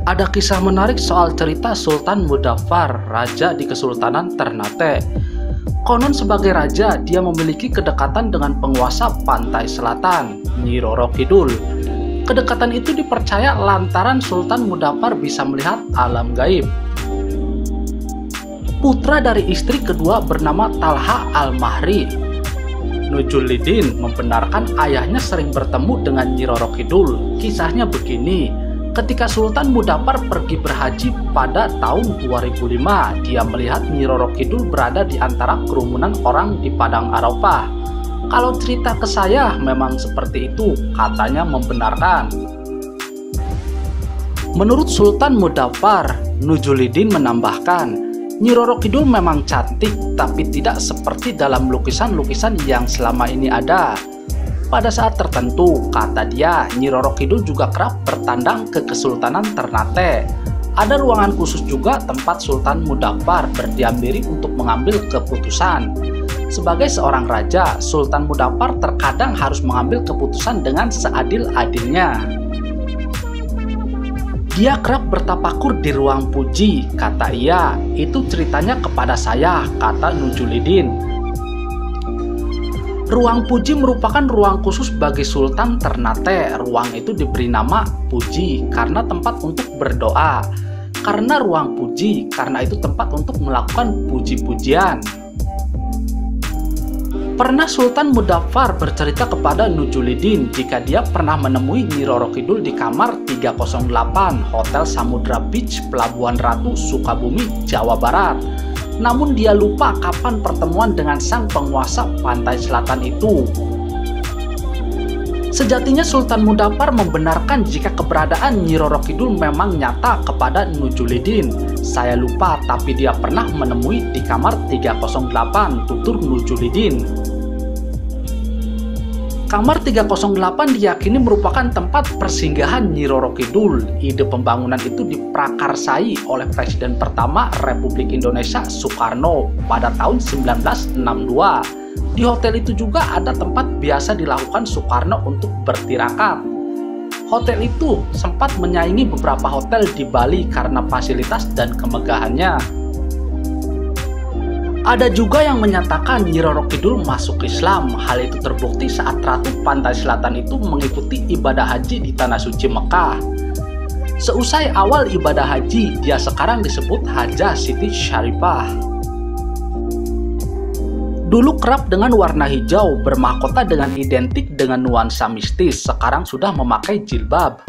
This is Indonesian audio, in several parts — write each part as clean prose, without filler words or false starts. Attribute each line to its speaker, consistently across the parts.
Speaker 1: Ada kisah menarik soal cerita Sultan Mudaffar, raja di Kesultanan Ternate. Konon sebagai raja, dia memiliki kedekatan dengan penguasa pantai selatan, Nyi Roro Kidul. Kedekatan itu dipercaya lantaran Sultan Mudaffar bisa melihat alam gaib. Putra dari istri kedua bernama Talha Al-Mahri, Nujulidin, membenarkan ayahnya sering bertemu dengan Nyi Roro Kidul. Kisahnya begini. Ketika Sultan Mudaffar pergi berhaji pada tahun 2005, dia melihat Nyi Roro Kidul berada di antara kerumunan orang di Padang Arafah. Kalau cerita ke saya memang seperti itu, katanya membenarkan. Menurut Sultan Mudaffar, Nujulidin menambahkan, Nyi Roro Kidul memang cantik, tapi tidak seperti dalam lukisan-lukisan yang selama ini ada. Pada saat tertentu, kata dia, Nyi Roro Kidul juga kerap bertandang ke Kesultanan Ternate. Ada ruangan khusus juga tempat Sultan Mudaffar berdiam diri untuk mengambil keputusan. Sebagai seorang raja, Sultan Mudaffar terkadang harus mengambil keputusan dengan seadil-adilnya. Dia kerap bertapakur di ruang puji, kata ia. Itu ceritanya kepada saya, kata Nujulidin. Ruang puji merupakan ruang khusus bagi Sultan Ternate. Ruang itu diberi nama puji karena tempat untuk berdoa. Karena ruang puji, karena itu tempat untuk melakukan puji-pujian. Pernah Sultan Mudaffar bercerita kepada Nujulidin jika dia pernah menemui Nyi Roro Kidul di kamar 308 Hotel Samudra Beach, Pelabuhan Ratu, Sukabumi, Jawa Barat. Namun dia lupa kapan pertemuan dengan sang penguasa pantai selatan itu. Sejatinya Sultan Mudaffar membenarkan jika keberadaan Nyi Roro Kidul memang nyata kepada Nujulidin. Saya lupa, tapi dia pernah menemui di kamar 308, tutur Nujulidin. Kamar 308 diyakini merupakan tempat persinggahan Nyi Roro Kidul. Ide pembangunan itu diprakarsai oleh Presiden pertama Republik Indonesia Soekarno pada tahun 1962. Di hotel itu juga ada tempat biasa dilakukan Soekarno untuk bertirakat. Hotel itu sempat menyaingi beberapa hotel di Bali karena fasilitas dan kemegahannya. Ada juga yang menyatakan Nyi Roro Kidul masuk Islam. Hal itu terbukti saat Ratu Pantai Selatan itu mengikuti ibadah haji di Tanah Suci Mekah. Seusai awal ibadah haji, dia sekarang disebut Hajah Siti Syarifah. Dulu kerap dengan warna hijau, bermahkota dengan identik dengan nuansa mistis, sekarang sudah memakai jilbab.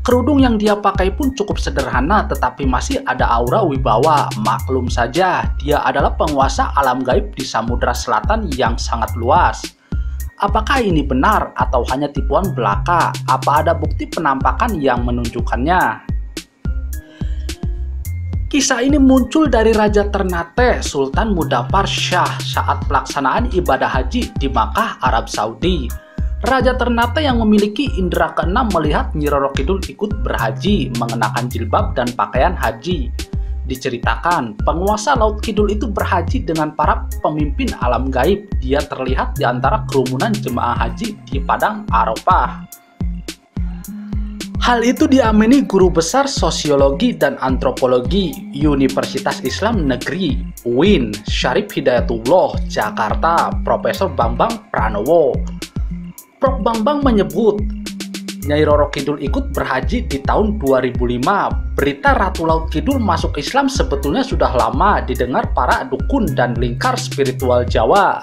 Speaker 1: Kerudung yang dia pakai pun cukup sederhana, tetapi masih ada aura wibawa. Maklum saja, dia adalah penguasa alam gaib di Samudra Selatan yang sangat luas. Apakah ini benar atau hanya tipuan belaka? Apa ada bukti penampakan yang menunjukkannya? Kisah ini muncul dari Raja Ternate, Sultan Mudaffar Shah, saat pelaksanaan ibadah haji di Makkah, Arab Saudi. Raja Ternate yang memiliki indera keenam melihat Nyi Roro Kidul ikut berhaji, mengenakan jilbab dan pakaian haji. Diceritakan, penguasa Laut Kidul itu berhaji dengan para pemimpin alam gaib. Dia terlihat di antara kerumunan jemaah haji di Padang Arafah. Hal itu diamini guru besar sosiologi dan antropologi Universitas Islam Negeri UIN, Syarif Hidayatullah, Jakarta, Profesor Bambang Pranowo. Prof. Bambang menyebut, Nyai Roro Kidul ikut berhaji di tahun 2005. Berita Ratu Laut Kidul masuk Islam sebetulnya sudah lama didengar para dukun dan lingkar spiritual Jawa.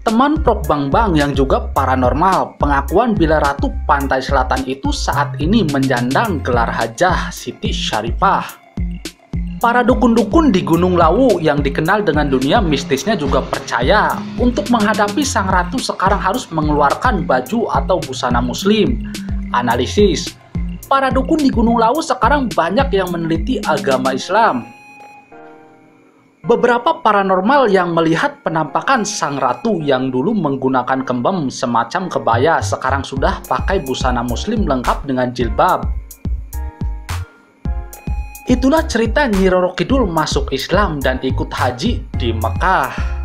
Speaker 1: Teman Prof. Bambang yang juga paranormal, pengakuan bila Ratu Pantai Selatan itu saat ini menyandang gelar Hajah Siti Syarifah. Para dukun-dukun di Gunung Lawu yang dikenal dengan dunia mistisnya juga percaya untuk menghadapi sang ratu sekarang harus mengeluarkan baju atau busana muslim. Analisis, para dukun di Gunung Lawu sekarang banyak yang meneliti agama Islam. Beberapa paranormal yang melihat penampakan sang ratu yang dulu menggunakan kembem semacam kebaya sekarang sudah pakai busana muslim lengkap dengan jilbab. Itulah cerita Nyi Roro Kidul masuk Islam dan ikut haji di Mekah.